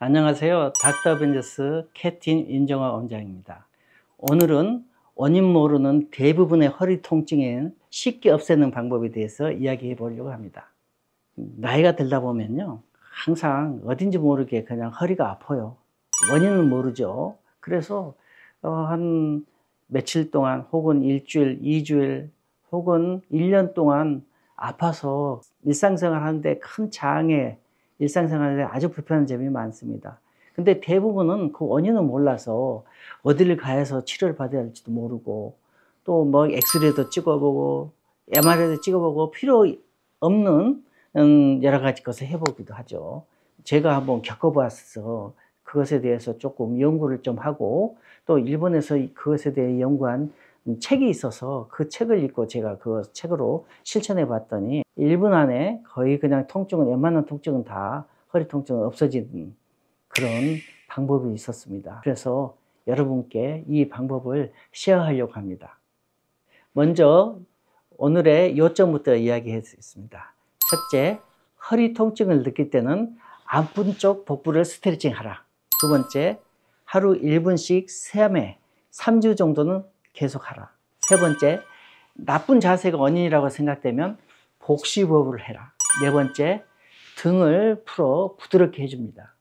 안녕하세요. 닥터 어벤져스 캐틴 윤정화 원장입니다. 오늘은 원인 모르는 대부분의 허리 통증에 쉽게 없애는 방법에 대해서 이야기해 보려고 합니다. 나이가 들다 보면요, 항상 어딘지 모르게 그냥 허리가 아파요. 원인은 모르죠. 그래서 한 며칠 동안 혹은 일주일, 2주일 혹은 1년 동안 아파서 일상생활 하는데 큰 장애, 일상생활에 아주 불편한 점이 많습니다. 근데 대부분은 그 원인은 몰라서 어디를 가서 치료를 받아야 할지도 모르고, 또 뭐 엑스레이도 찍어보고 MRI도 찍어보고 필요 없는 여러 가지 것을 해보기도 하죠. 제가 한번 겪어봤어. 그것에 대해서 조금 연구를 좀 하고, 또 일본에서 그것에 대해 연구한 책이 있어서 그 책을 읽고 제가 그 책으로 실천해 봤더니 1분 안에 거의 그냥 통증은, 웬만한 통증은 다, 허리 통증은 없어지는 그런 방법이 있었습니다. 그래서 여러분께 이 방법을 쉐어하려고 합니다. 먼저 오늘의 요점부터 이야기하겠습니다. 첫째, 허리 통증을 느낄 때는 아픈 쪽 복부를 스트레칭 하라. 두 번째, 하루 1분씩 3주 정도는 계속하라. 세 번째, 나쁜 자세가 원인이라고 생각되면 복식호흡을 해라. 네 번째, 등을 풀어 부드럽게 해줍니다.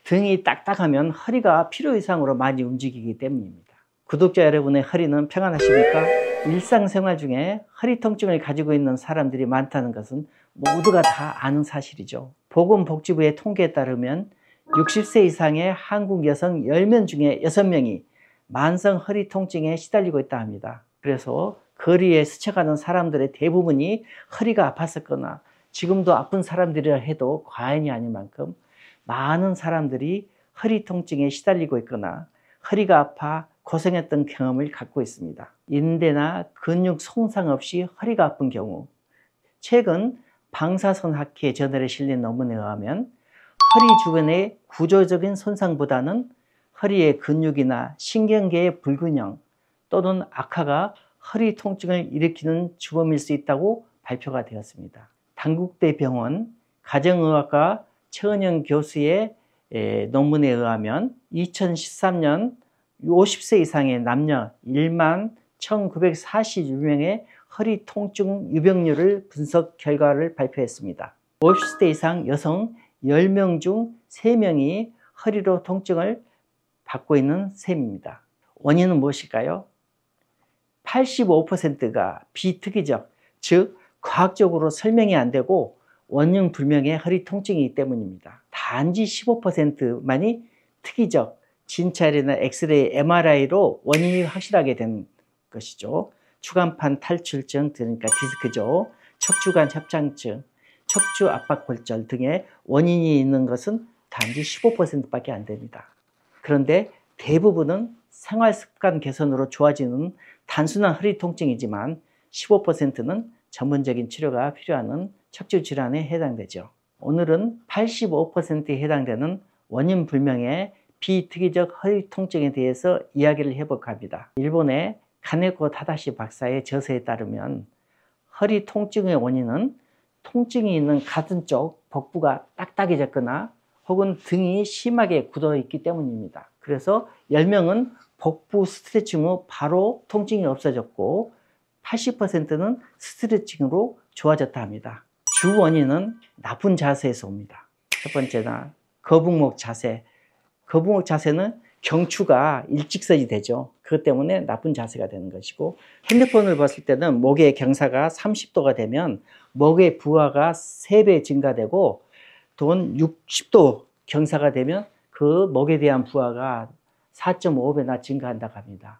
등이 딱딱하면 허리가 필요 이상으로 많이 움직이기 때문입니다. 구독자 여러분의 허리는 평안하십니까? 일상생활 중에 허리 통증을 가지고 있는 사람들이 많다는 것은 모두가 다 아는 사실이죠. 보건복지부의 통계에 따르면 60세 이상의 한국 여성 10명 중에 6명이 만성 허리 통증에 시달리고 있다 합니다. 그래서 거리에 스쳐가는 사람들의 대부분이 허리가 아팠었거나 지금도 아픈 사람들이라 해도 과언이 아닐 만큼 많은 사람들이 허리 통증에 시달리고 있거나 허리가 아파 고생했던 경험을 갖고 있습니다. 인대나 근육 손상 없이 허리가 아픈 경우, 최근 방사선학회 저널에 실린 논문에 의하면 허리 주변의 구조적인 손상보다는 허리의 근육이나 신경계의 불균형 또는 악화가 허리 통증을 일으키는 주범일 수 있다고 발표가 되었습니다. 단국대병원 가정의학과 최은영 교수의 논문에 의하면 2013년 50세 이상의 남녀 1만 1946명의 허리 통증 유병률을 분석 결과를 발표했습니다. 50세 이상 여성 10명 중 3명이 허리로 통증을 받고 있는 셈입니다. 원인은 무엇일까요? 85%가 비특이적, 즉 과학적으로 설명이 안 되고 원인 불명의 허리 통증이기 때문입니다. 단지 15%만이 특이적, 진찰이나 엑스레이, MRI로 원인이 확실하게 된 것이죠. 추간판 탈출증, 그러니까 디스크죠. 척추관 협착증, 척추 압박골절 등의 원인이 있는 것은 단지 15%밖에 안 됩니다. 그런데 대부분은 생활습관 개선으로 좋아지는 단순한 허리 통증이지만 15%는 전문적인 치료가 필요한 척추 질환에 해당되죠. 오늘은 85%에 해당되는 원인 불명의 비특이적 허리 통증에 대해서 이야기를 해볼까 합니다. 일본의 카네코 타다시 박사의 저서에 따르면 허리 통증의 원인은 통증이 있는 가슴 쪽 복부가 딱딱해졌거나 혹은 등이 심하게 굳어 있기 때문입니다. 그래서 10명은 복부 스트레칭 후 바로 통증이 없어졌고 80%는 스트레칭으로 좋아졌다 합니다. 주 원인은 나쁜 자세에서 옵니다. 첫 번째는 거북목 자세. 거북목 자세는 경추가 일직선이 되죠. 그것 때문에 나쁜 자세가 되는 것이고, 핸드폰을 봤을 때는 목의 경사가 30도가 되면 목의 부하가 3배 증가되고, 돈 60도 경사가 되면 그 목에 대한 부하가 4.5배나 증가한다고 합니다.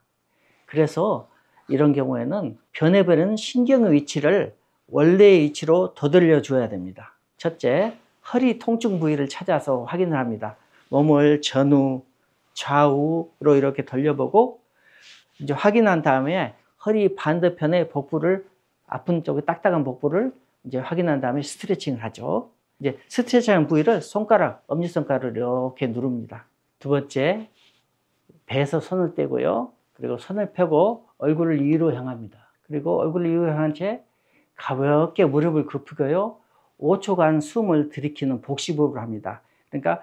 그래서 이런 경우에는 변해버리는 신경의 위치를 원래의 위치로 되돌려 줘야 됩니다. 첫째, 허리 통증 부위를 찾아서 확인을 합니다. 몸을 전후, 좌우로 이렇게 돌려보고 이제 확인한 다음에 허리 반대편의 복부를, 아픈 쪽에 딱딱한 복부를 이제 확인한 다음에 스트레칭을 하죠. 이제 스트레칭한 부위를 손가락, 엄지손가락을 이렇게 누릅니다. 두 번째, 배에서 손을 떼고요. 그리고 손을 펴고 얼굴을 위로 향합니다. 그리고 얼굴을 위로 향한 채 가볍게 무릎을 굽히고요. 5초간 숨을 들이키는 복식호흡을 합니다. 그러니까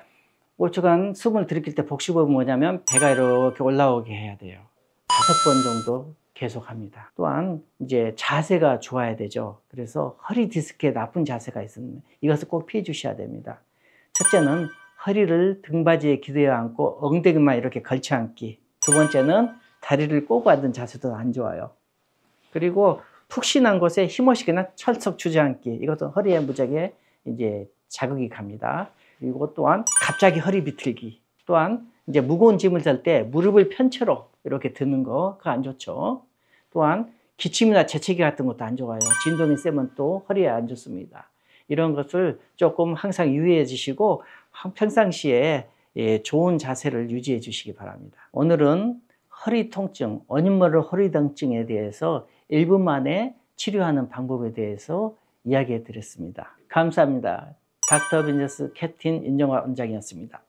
오초간 숨을 들이킬 때 복식호흡은 뭐냐면 배가 이렇게 올라오게 해야 돼요. 5번 정도 계속합니다. 또한 이제 자세가 좋아야 되죠. 그래서 허리 디스크에 나쁜 자세가 있으면 이것을 꼭 피해 주셔야 됩니다. 첫째는 허리를 등받이에 기대어 앉고 엉덩이만 이렇게 걸쳐 앉기. 두 번째는 다리를 꼬고 앉는 자세도 안 좋아요. 그리고 푹신한 곳에 힘없이 그냥 철썩 주저앉기. 이것도 허리에 무지하게 이제 자극이 갑니다. 그리고 또한 갑자기 허리 비틀기. 또한 이제 무거운 짐을 들 때 무릎을 편채로 이렇게 드는 거, 그거 안 좋죠. 또한 기침이나 재채기 같은 것도 안 좋아요. 진동이 세면 또 허리에 안 좋습니다. 이런 것을 조금 항상 유의해 주시고 평상시에 좋은 자세를 유지해 주시기 바랍니다. 오늘은 허리 통증, 원인 모를 허리 통증에 대해서 1분 만에 치료하는 방법에 대해서 이야기해 드렸습니다. 감사합니다. 닥터 벤저스 캐틴 인정화 원장이었습니다.